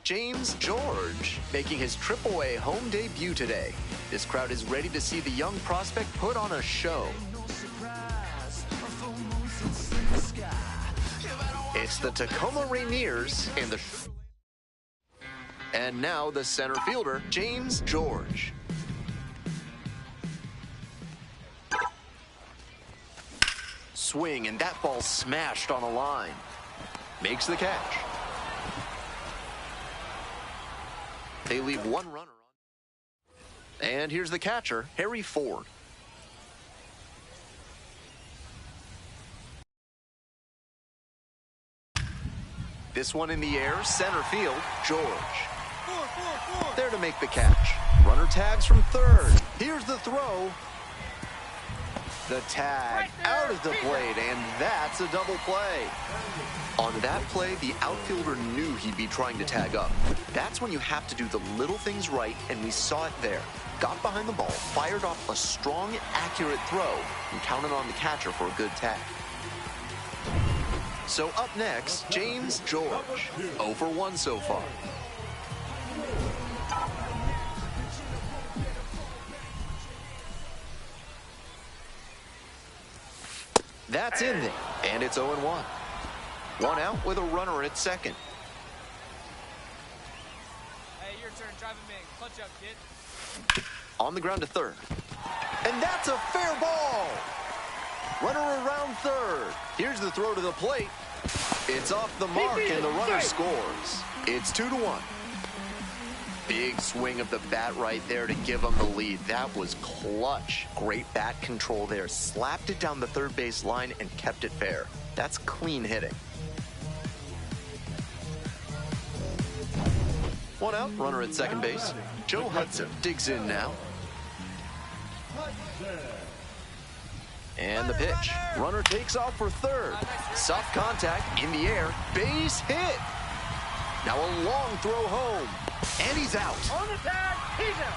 James George, making his AAA home debut today. This crowd is ready to see the young prospect put on a show. It's the Tacoma Rainiers and now the center fielder, James George. Swing, and that ball smashed on a line. Makes the catch. They leave one runner on. And here's the catcher, Harry Ford. This one in the air, center field, George. There to make the catch. Runner tags from third. Here's the throw. The tag out at the plate, and that's a double play. On that play, the outfielder knew he'd be trying to tag up. That's when you have to do the little things right, and we saw it there. Got behind the ball, fired off a strong, accurate throw, and counted on the catcher for a good tag. So up next, James George. 0 for 1 so far. That's in there, and it's 0-1. One out with a runner at second. Hey, your turn. Drive him in. Clutch up, kid. On the ground to third. And that's a fair ball. Runner around third. Here's the throw to the plate. It's off the mark, and the runner scores. It's 2-1. Big swing of the bat right there to give him the lead. That was clutch. Great bat control there. Slapped it down the third base line and kept it fair. That's clean hitting. One out, runner at second base. Joe Hudson digs in now. And the pitch. Runner takes off for third. Soft contact in the air. Base hit. Now a long throw home. And he's out. On the tag, he's out.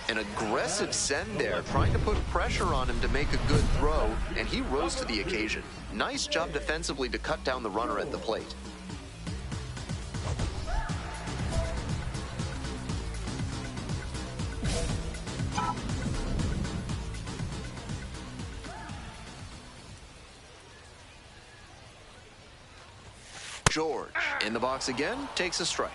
An aggressive send there, trying to put pressure on him to make a good throw, and he rose to the occasion. Nice job defensively to cut down the runner at the plate. George, in the box again, takes a strike.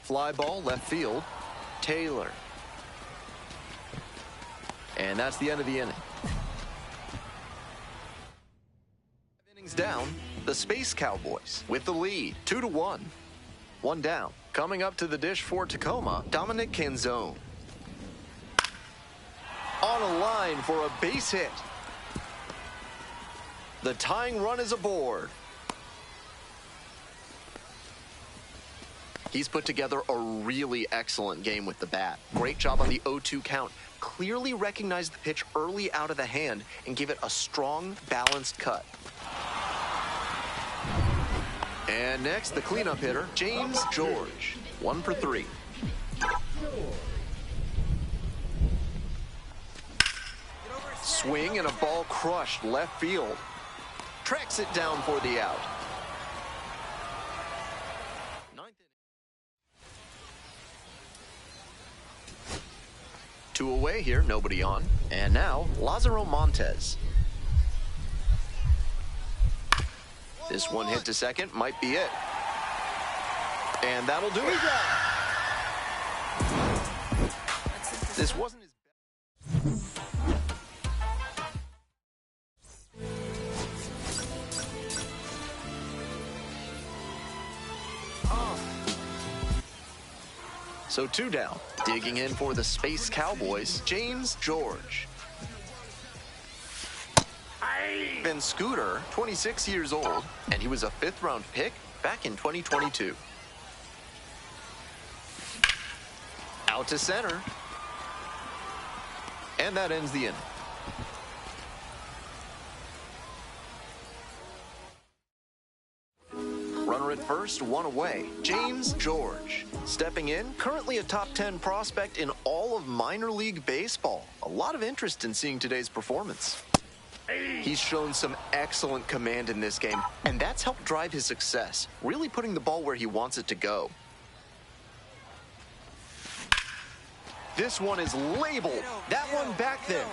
Fly ball, left field, Taylor. And that's the end of the inning. 5 innings down, the Space Cowboys with the lead, 2-1. One down. Coming up to the dish for Tacoma, Dominic Canzone. On a line for a base hit. The tying run is aboard. He's put together a really excellent game with the bat. Great job on the 0-2 count. Clearly recognized the pitch early out of the hand and gave it a strong, balanced cut. And next, the cleanup hitter, James George. 1 for 3. Swing and a ball crushed left field. Tracks it down for the out. 9th inning. 2 away here, nobody on. And now, Lázaro Montes. This one hit to second, might be it. And that'll do it. This wasn't his best. So 2 down. Digging in for the Space Cowboys, James George. Ben Scooter, 26 years old, and he was a 5th-round pick back in 2022. Out to center. And that ends the inning. Runner at first, one away. James George. Stepping in, currently a top 10 prospect in all of minor league baseball. A lot of interest in seeing today's performance. He's shown some excellent command in this game, and that's helped drive his success, really putting the ball where he wants it to go. This one is labeled. That one back there.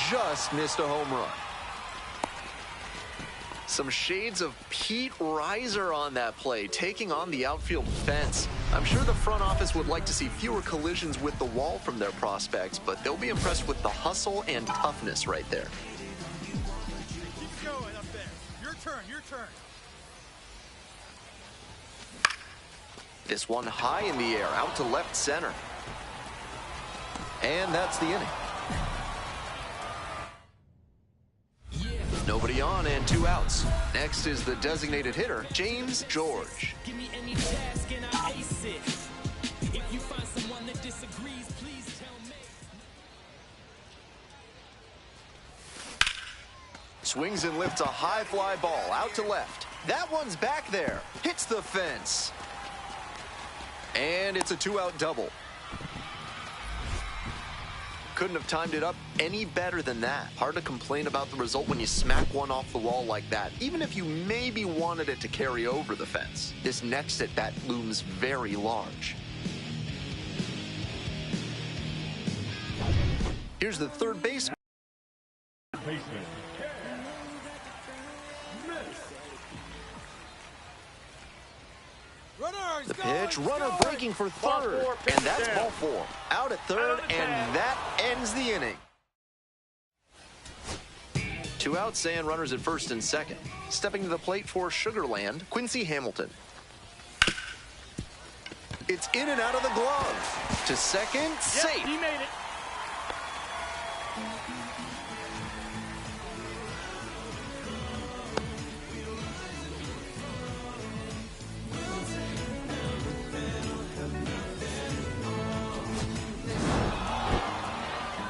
Just missed a home run. Some shades of Pete Reiser on that play, taking on the outfield fence. I'm sure the front office would like to see fewer collisions with the wall from their prospects, but they'll be impressed with the hustle and toughness right there. Keep going up there. Your turn, your turn. This one high in the air, out to left center. And that's the inning. Nobody on and 2 outs. Next is the designated hitter, James George. Give me any task and I ace it. If you find someone that disagrees, please tell me. Swings and lifts a high fly ball out to left. That one's back there. Hits the fence. And it's a 2-out double. Couldn't have timed it up any better than that. Hard to complain about the result when you smack one off the wall like that, even if you maybe wanted it to carry over the fence. This next at bat looms very large. Here's the third baseman. The pitch, runner breaking for third, and that's ball 4. Out at third, and that ends the inning. 2 outs and runners at first and second. Stepping to the plate for Sugarland, Quincy Hamilton. It's in and out of the glove. To second, safe. He made it.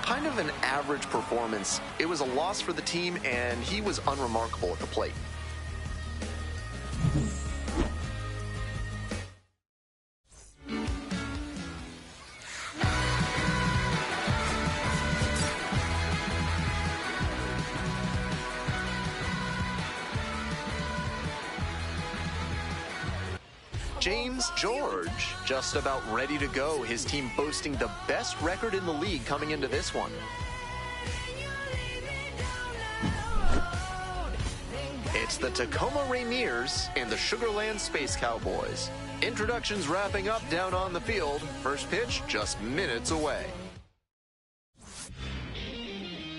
Kind of an average performance. It was a loss for the team, and he was unremarkable at the plate. James George, just about ready to go. His team boasting the best record in the league coming into this one. It's the Tacoma Rainiers and the Sugarland Space Cowboys. Introductions wrapping up down on the field. First pitch just minutes away.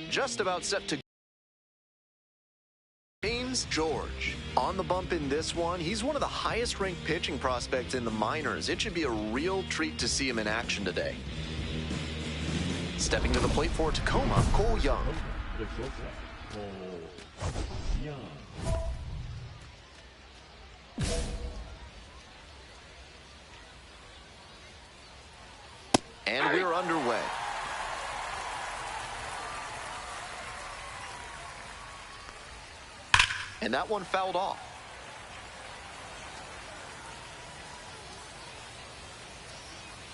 Just about set to James George. On the bump in this one, he's one of the highest ranked pitching prospects in the minors. It should be a real treat to see him in action today. Stepping to the plate for Tacoma, Cole Young. And we're underway. And that one fouled off.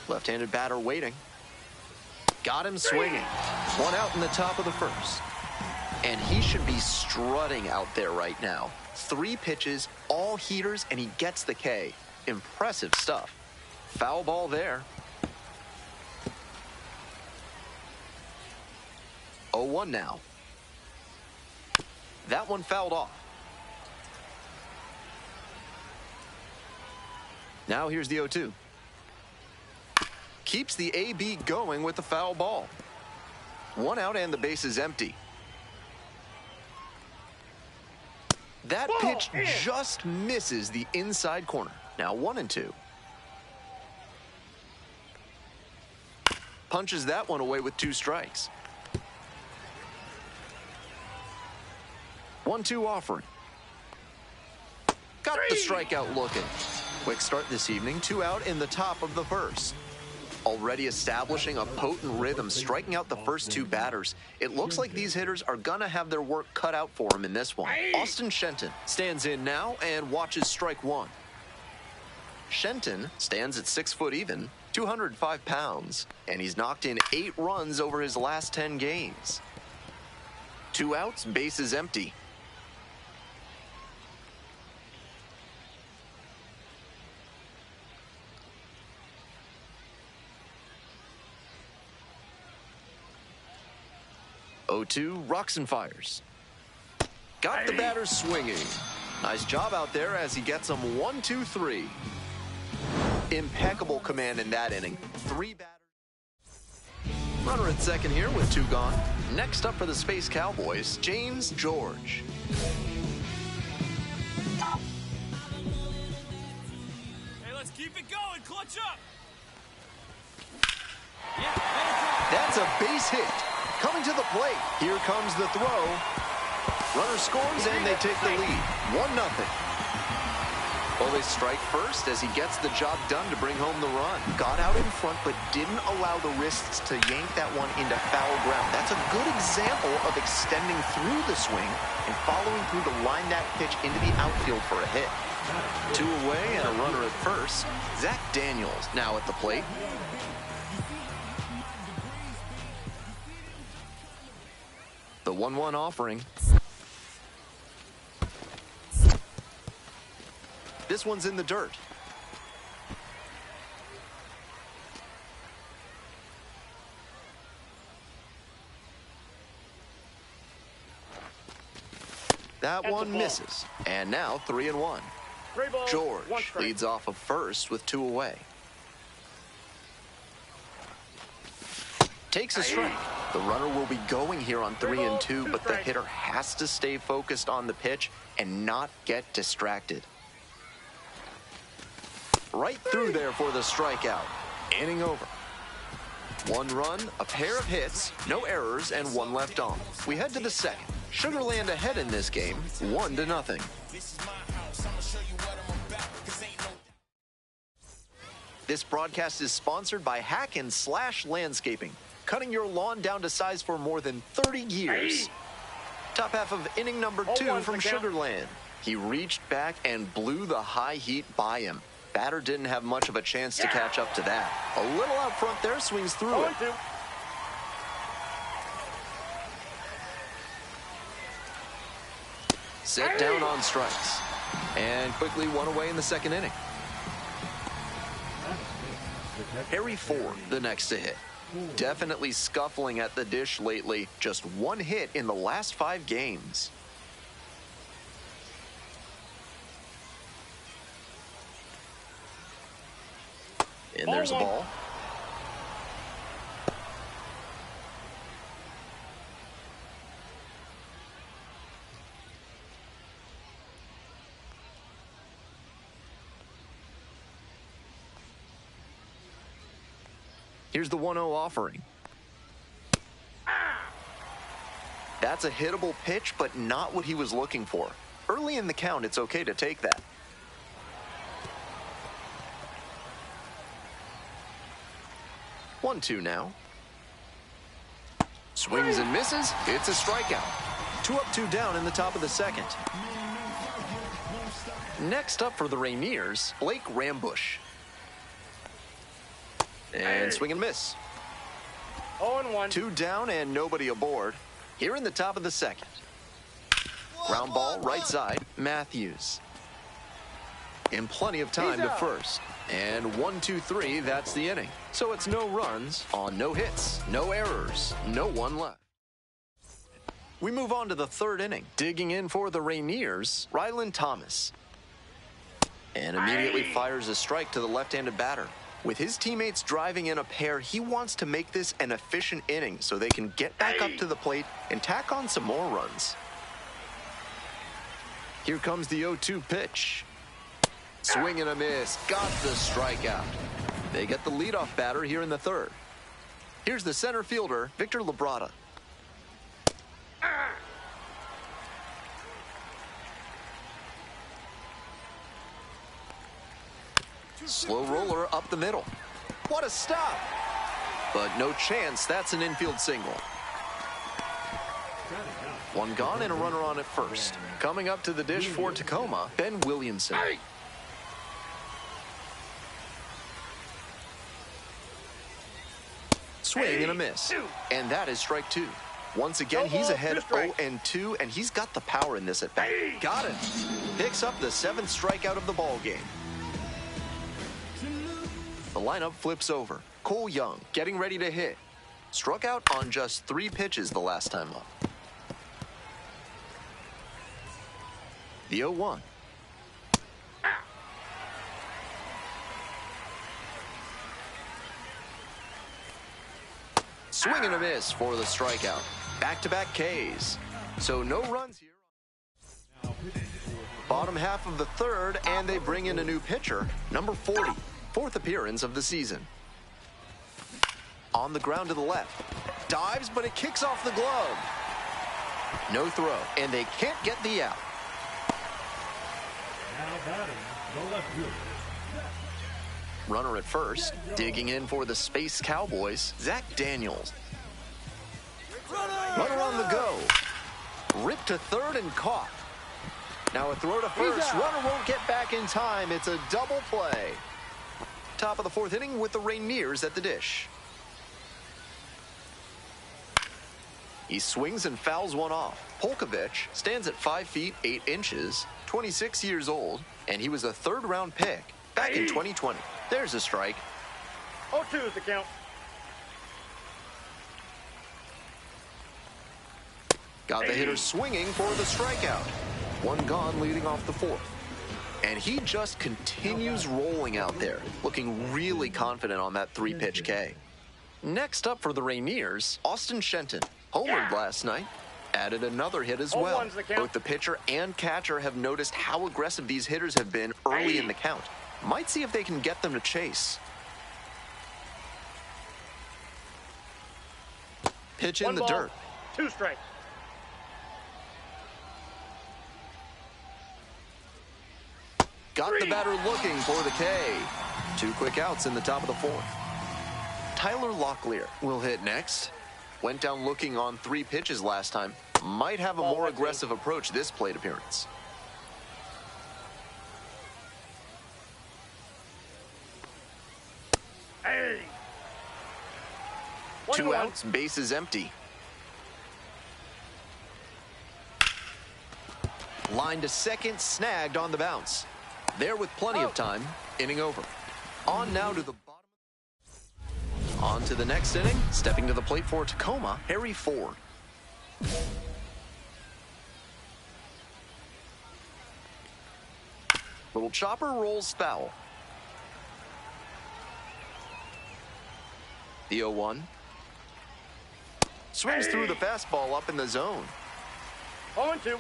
Left-handed batter waiting. Got him swinging. 1 out in the top of the first. And he should be strutting out there right now. 3 pitches, all heaters, and he gets the K. Impressive stuff. Foul ball there. 0-1 now. That one fouled off. Now here's the 0-2. Keeps the AB going with the foul ball. 1 out and the base is empty. That pitch just misses the inside corner. Now 1-2. Punches that one away with 2 strikes. 1-2 offering. Got the strikeout looking. Quick start this evening, 2 out in the top of the first. Already establishing a potent rhythm, striking out the first two batters. It looks like these hitters are gonna have their work cut out for them in this one. Austin Shenton stands in now and watches strike one. Shenton stands at 6 foot even, 205 pounds, and he's knocked in 8 runs over his last 10 games. 2 outs, bases empty. O2 rocks and fires. Got the batter swinging. Nice job out there as he gets him 1-2-3. Impeccable command in that inning. 3 batters. Runner at second here with 2 gone. Next up for the Space Cowboys, James George. Hey, let's keep it going. Clutch up. That's a base hit. Coming to the plate. Here comes the throw. Runner scores and they take the lead. 1-0. Well, they strike first as he gets the job done to bring home the run. Got out in front but didn't allow the wrists to yank that one into foul ground. That's a good example of extending through the swing and following through to line that pitch into the outfield for a hit. 2 away and a runner at first. Zach Daniels now at the plate. The 1-1 offering. This one's in the dirt. That one misses. And now 3-1. George leads off of first with 2 away. Takes a strike. The runner will be going here on 3-2, but the hitter has to stay focused on the pitch and not get distracted. Right through there for the strikeout. Inning over. 1 run, a pair of hits, no errors, and 1 left on. We head to the second. Sugarland ahead in this game, 1-0. This broadcast is sponsored by Hack and Slash Landscaping, cutting your lawn down to size for more than 30 years. Top half of inning number 2 from Sugarland. He reached back and blew the high heat by him. Batter didn't have much of a chance to catch up to that. A little out front there, swings through it. Set down on strikes. And quickly 1 away in the second inning. Harry Ford, the next to hit. Definitely scuffling at the dish lately. Just 1 hit in the last 5 games. And there's a ball. Here's the 1-0 offering. That's a hittable pitch, but not what he was looking for. Early in the count, it's okay to take that. 1-2 now. Swings and misses. It's a strikeout. 2 up, 2 down in the top of the second. Next up for the Rainiers, Blake Rambush. And swing and miss. 0-1. 2 down and nobody aboard. Here in the top of the second. Ground ball, right side, Matthews. In plenty of time to first. And 1-2-3, that's the inning. So it's no runs on no hits, no errors, no 1 left. We move on to the 3rd inning. Digging in for the Rainiers, Ryland Thomas. And immediately fires a strike to the left-handed batter. With his teammates driving in a pair, he wants to make this an efficient inning so they can get back up to the plate and tack on some more runs. Here comes the 0-2 pitch. Swing and a miss. Got the strikeout. They get the leadoff batter here in the 3rd. Here's the center fielder, Victor Labrada. Slow roller up the middle. What a stop! But no chance, that's an infield single. One gone and a runner on at first. Coming up to the dish for Tacoma, Ben Williamson. Swing and a miss. And that is strike two. Once again, he's ahead 0-2, and he's got the power in this at bat. Got it. Picks up the 7th strikeout of the ball game. The lineup flips over. Cole Young getting ready to hit. Struck out on just 3 pitches the last time up. The 0-1. Swing and a miss for the strikeout. Back-to-back Ks. So no runs here. Bottom half of the third, and they bring in a new pitcher, number 40. 4th appearance of the season. On the ground to the left. Dives, but it kicks off the glove. No throw, and they can't get the out. Runner at first, digging in for the Space Cowboys, Zach Daniels. Runner on the go. Ripped to third and caught. Now a throw to first. Runner won't get back in time. It's a double play. Top of the 4th inning with the Rainiers at the dish. He swings and fouls one off. Polkovich stands at 5 feet 8 inches, 26 years old, and he was a 3rd-round pick back in 2020. There's a strike. 0-2 is the count. Got the hitter swinging for the strikeout. One gone leading off the 4th. And he just continues rolling out there, looking really confident on that 3-pitch K. Next up for the Rainiers, Austin Shenton. Homered last night. Added another hit as well. Both the pitcher and catcher have noticed how aggressive these hitters have been early in the count. Might see if they can get them to chase. Pitch in the dirt. 2 strikes. Got the batter looking for the K. 2 quick outs in the top of the 4th. Tyler Locklear will hit next. Went down looking on 3 pitches last time. Might have a more aggressive approach this plate appearance. Hey. 2 outs, base is empty. Line to second, snagged on the bounce. There with plenty of time, inning over. On now to the bottom. On to the next inning, stepping to the plate for Tacoma, Harry Ford. Little chopper rolls foul. The 0-1. Swings through the fastball up in the zone. 0-2.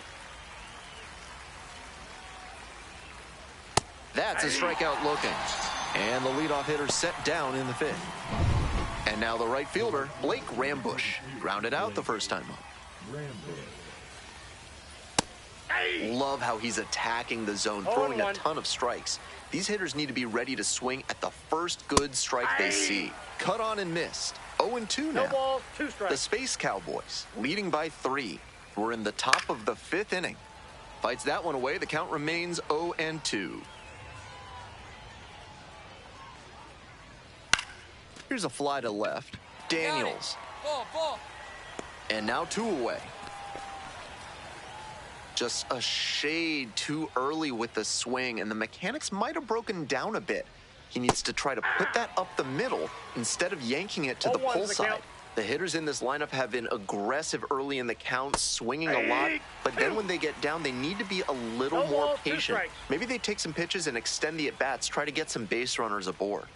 That's a strikeout looking. And the leadoff hitter set down in the 5th. And now the right fielder, Blake Rambush, grounded out the first time up. Love how he's attacking the zone, throwing a ton of strikes. These hitters need to be ready to swing at the first good strike they see. Cut on and missed. 0-2 now. No balls, 2 strikes. The Space Cowboys, leading by 3. We're in the top of the 5th inning. Fights that one away. The count remains 0-2. Here's a fly to left. Daniels. Ball. And now 2 away. Just a shade too early with the swing, and the mechanics might have broken down a bit. He needs to try to put that up the middle instead of yanking it to the pull side. The hitters in this lineup have been aggressive early in the count, swinging a lot, but then when they get down, they need to be a little more patient. Maybe they take some pitches and extend the at-bats, try to get some base runners aboard.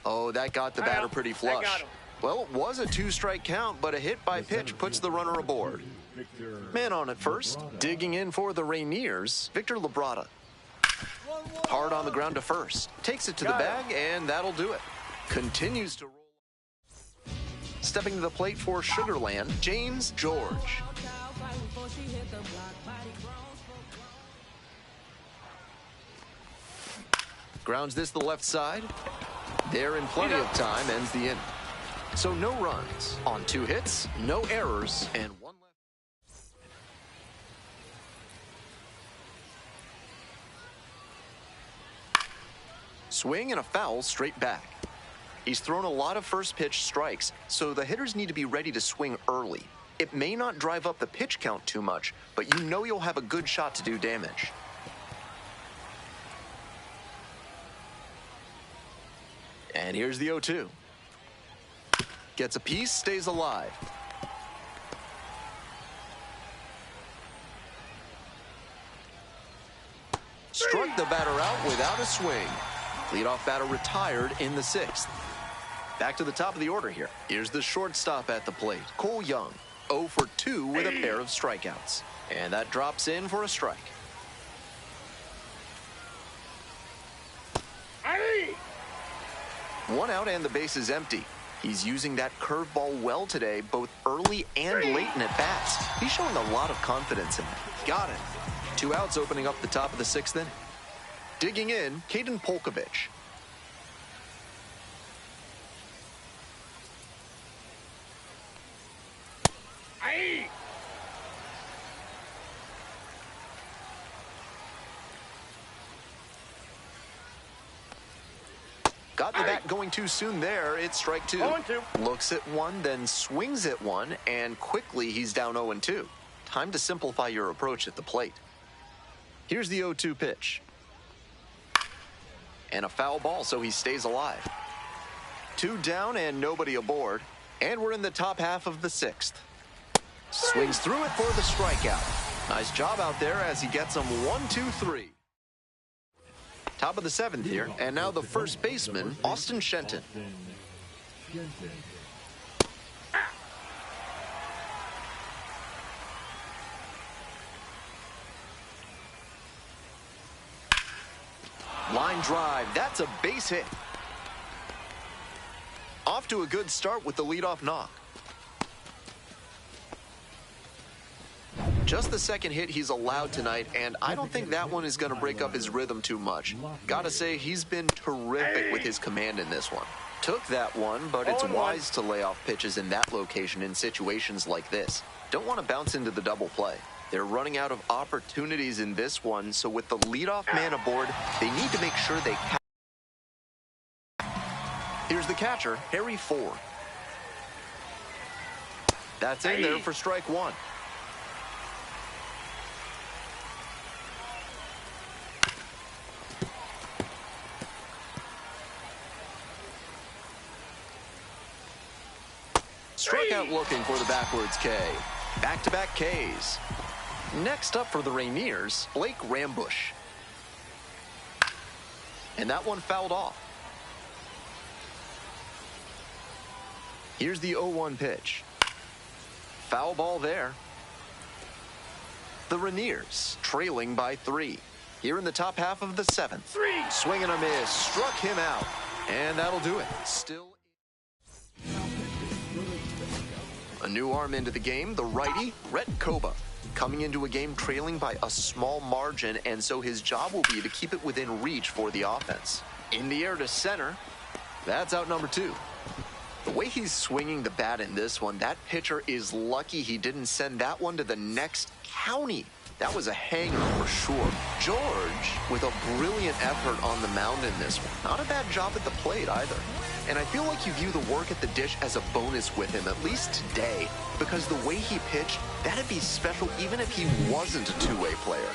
Oh, that got the batter pretty flush. Well, it was a 2-strike count, but a hit by pitch puts the runner aboard. Man on at first, digging in for the Rainiers, Victor Labrada. Hard on the ground to first. Takes it to the bag, and that'll do it. Continues to roll. Stepping to the plate for Sugarland, James George. Grounds this to the left side. There in plenty of time, ends the inning. So no runs on 2 hits, no errors, and 1 left. Swing and a foul straight back. He's thrown a lot of first pitch strikes, so the hitters need to be ready to swing early. It may not drive up the pitch count too much, but you know you'll have a good shot to do damage. And here's the 0-2. Gets a piece, stays alive. Struck the batter out without a swing. Leadoff batter retired in the 6th. Back to the top of the order here. Here's the shortstop at the plate, Cole Young. 0 for 2 with a pair of strikeouts. And that drops in for a strike. One out and the base is empty. He's using that curveball well today, both early and late in at-bats. He's showing a lot of confidence in it. Got it. 2 outs opening up the top of the 6th inning. Digging in, Caden Polkovich. Got the bat going too soon there. It's strike 2. Looks at 1, then swings at 1, and quickly he's down 0-2. Time to simplify your approach at the plate. Here's the 0-2 pitch. And a foul ball, so he stays alive. 2 down and nobody aboard. And we're in the top half of the 6th. Swings through it for the strikeout. Nice job out there as he gets him 1-2-3. Top of the 7th here, and now the first baseman, Austin Shenton. Line drive, that's a base hit. Off to a good start with the leadoff knock. Just the 2nd hit he's allowed tonight, and I don't think that one is going to break up his rhythm too much. Gotta say, he's been terrific with his command in this one. Took that one, but it's wise to lay off pitches in that location in situations like this. Don't want to bounce into the double play. They're running out of opportunities in this one, so with the leadoff man aboard, they need to make sure they catch. Here's the catcher, Harry Ford. That's in there for strike 1. Strikeout looking for the backwards K. Back-to-back Ks. Next up for the Rainiers, Blake Rambush. And that one fouled off. Here's the 0-1 pitch. Foul ball there. The Rainiers trailing by 3. Here in the top half of the 7th. Swing and a miss. Struck him out. And that'll do it. Still a new arm into the game, the righty, Rhett Koba. Coming into a game trailing by a small margin, and so his job will be to keep it within reach for the offense. In the air to center. That's out number 2. The way he's swinging the bat in this one, that pitcher is lucky he didn't send that one to the next county. That was a hanger for sure. George with a brilliant effort on the mound in this one. Not a bad job at the plate either. And I feel like you view the work at the dish as a bonus with him, at least today, because the way he pitched, that'd be special even if he wasn't a two-way player.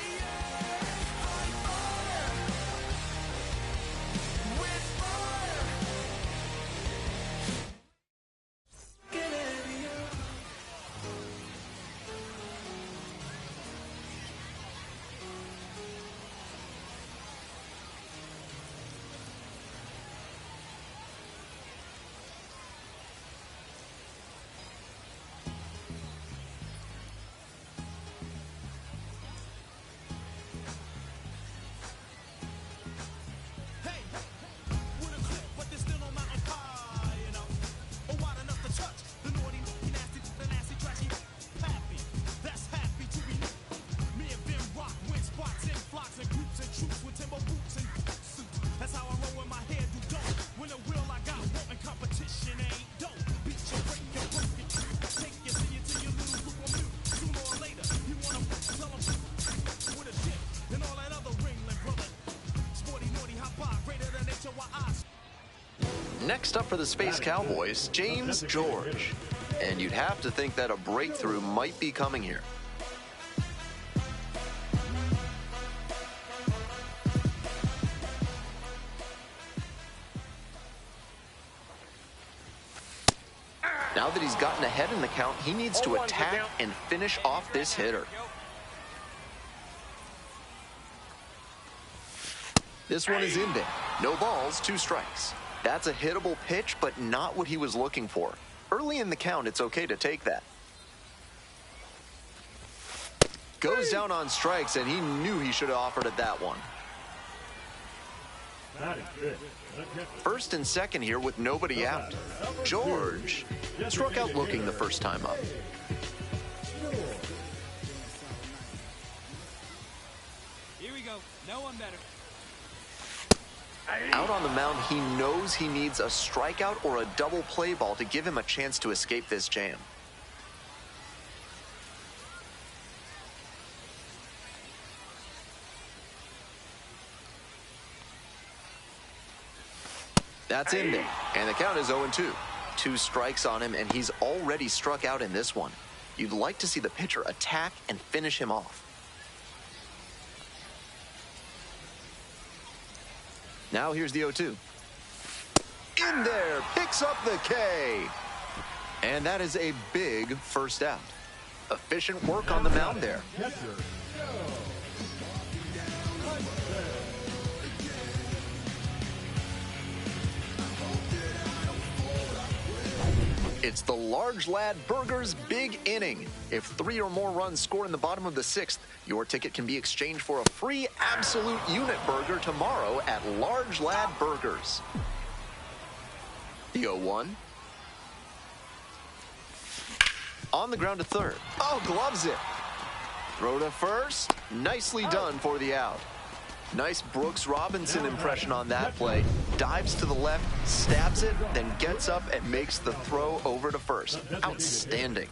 Next up for the Space Cowboys, James George. And you'd have to think that a breakthrough might be coming here. Now that he's gotten ahead in the count, he needs to attack and finish off this hitter. This one is in there. No balls, 2 strikes. That's a hittable pitch, but not what he was looking for. Early in the count, it's okay to take that. Goes down on strikes, and he knew he should have offered at that one. First and second here with nobody out. George struck out looking the first time up. Here we go. No one better. Out on the mound, he knows he needs a strikeout or a double play ball to give him a chance to escape this jam. That's in there, and the count is 0-2. 2 strikes on him, and he's already struck out in this one. You'd like to see the pitcher attack and finish him off. Now here's the 0-2. In there, picks up the K. And that is a big first out. Efficient work on the mound there. It's the large lad burger's big inning. If 3 or more runs score in the bottom of the 6th, your ticket can be exchanged for a free absolute unit burger tomorrow at Large Lad Burgers. The 0-1. On the ground to third. Oh, gloves it. Throw to first. Nicely done for the out. Nice Brooks Robinson impression on that play. Dives to the left, stabs it, then gets up and makes the throw over to first. Outstanding.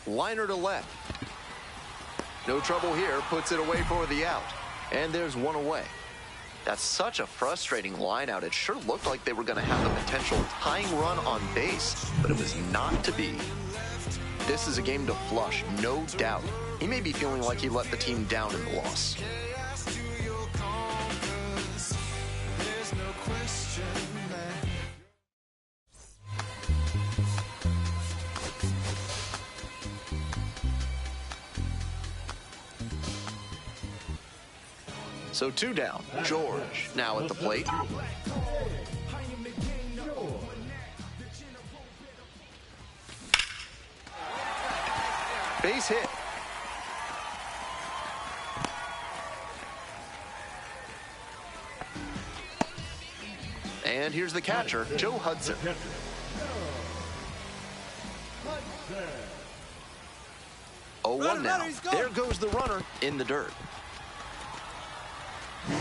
Liner to left. No trouble here, puts it away for the out. And there's one away. That's such a frustrating line out. It sure looked like they were going to have the potential tying run on base, but it was not to be. This is a game to flush, no doubt. He may be feeling like he let the team down in the loss. So 2 down. George now at the plate. Base hit. And here's the catcher, Joe Hudson. Oh, 1 now. There goes the runner in the dirt.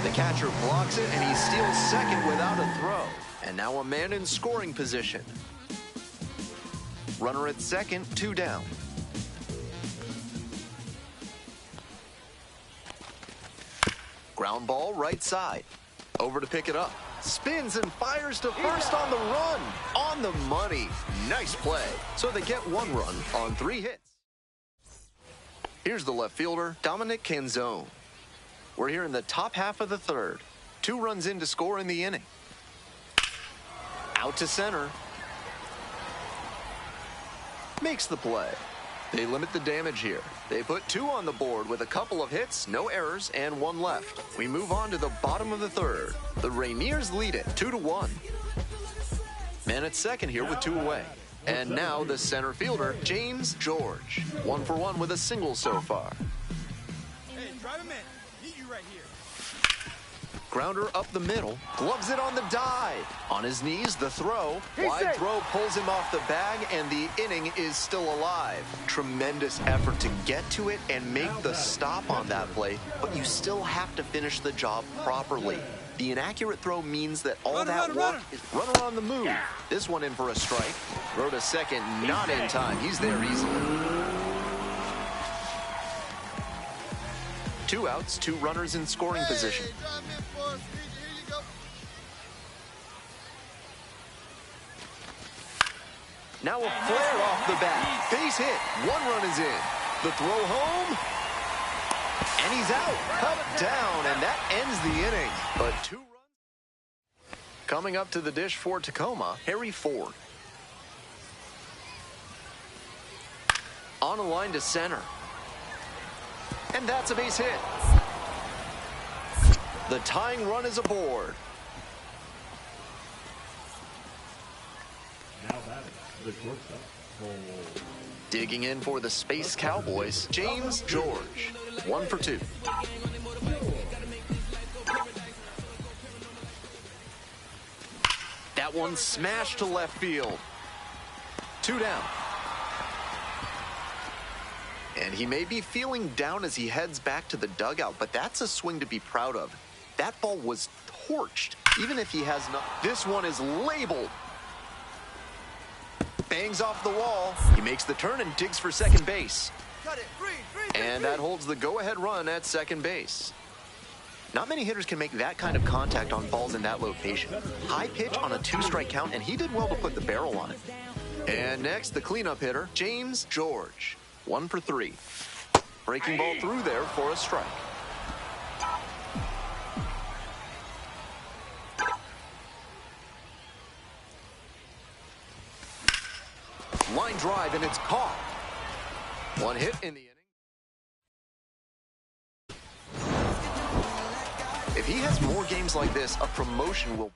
The catcher blocks it, and he steals second without a throw. And now a man in scoring position. Runner at second, 2 down. Ground ball right side. Over to pick it up. Spins and fires to first on the run. On the money. Nice play. So they get 1 run on 3 hits. Here's the left fielder, Dominic Canzone. We're here in the top half of the 3rd. 2 runs in to score in the inning. Out to center. Makes the play. They limit the damage here. They put 2 on the board with a couple of hits, no errors, and 1 left. We move on to the bottom of the 3rd. The Rainiers lead it 2-1. Man at second here with 2 away. And now the center fielder, James George. 1 for 1 with a single so far. Hey, drive him in. Meet you right here. Grounder up the middle, gloves it on the dive. On his knees, the throw. Wide throw pulls him off the bag, and the inning is still alive. Tremendous effort to get to it and make the stop on that play, but you still have to finish the job properly. The inaccurate throw means that all that work is runner on the move. This one in for a strike. Throw to second, not in time. He's there easily. 2 outs, 2 runners in scoring position. Now a flare off the bat. Base hit. 1 run is in. The throw home. And he's out. Cut down, and that ends the inning. But 2 runs. Coming up to the dish for Tacoma, Harry Ford. On a line to center. And that's a base hit. The tying run is aboard. Now batting, the shortstop. Digging in for the Space Cowboys, James George. 1 for 2. That one smashed to left field. 2 down. And he may be feeling down as he heads back to the dugout, but that's a swing to be proud of. That ball was torched, even if he has not. This one is labeled. Bangs off the wall. He makes the turn and digs for second base. And that holds the go-ahead run at second base. Not many hitters can make that kind of contact on balls in that location. High pitch on a 2-strike count, and he did well to put the barrel on it. And next, the cleanup hitter, James George. 1 for 3. Breaking ball through there for a strike. Line drive, and it's caught. 1 hit in the inning. If he has more games like this, a promotion will.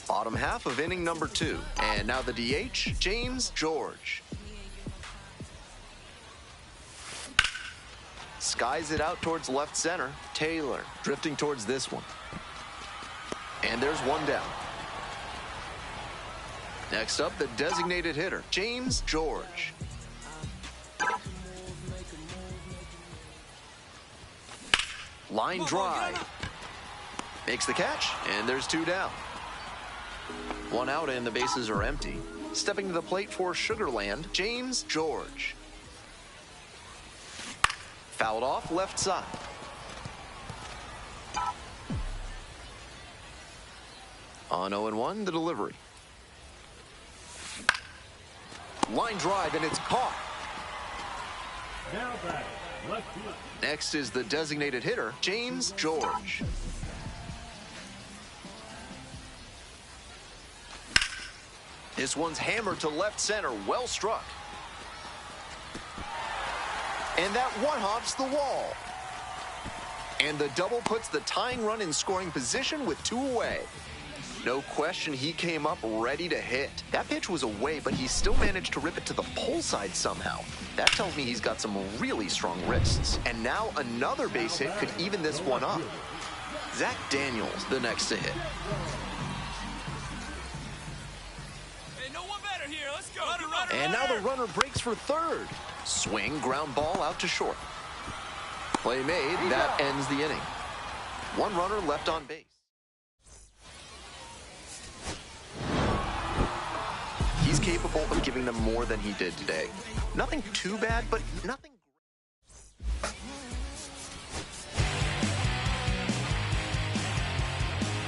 Bottom half of inning number 2. And now the DH, James George. Skies it out towards left center. Taylor drifting towards this one. And there's 1 down. Next up, the designated hitter, James George. Line drive. Makes the catch, and there's 2 down. 1 out, and the bases are empty. Stepping to the plate for Sugarland, James George. Fouled off left side. On 0-1, the delivery. Line drive, and it's caught. Now batting, left field. Next is the designated hitter, James George. This one's hammered to left center, well struck. And that one hops the wall. And the double puts the tying run in scoring position with 2 away. No question he came up ready to hit. That pitch was away, but he still managed to rip it to the pole side somehow. That tells me he's got some really strong wrists. And now another base hit could even this one up. Zach Daniels, the next to hit. Hey, no one better here. Let's go. And now the runner breaks for third. Swing, ground ball out to short. Play made, that ends the inning. 1 runner left on base. He's capable of giving them more than he did today. Nothing too bad, but nothing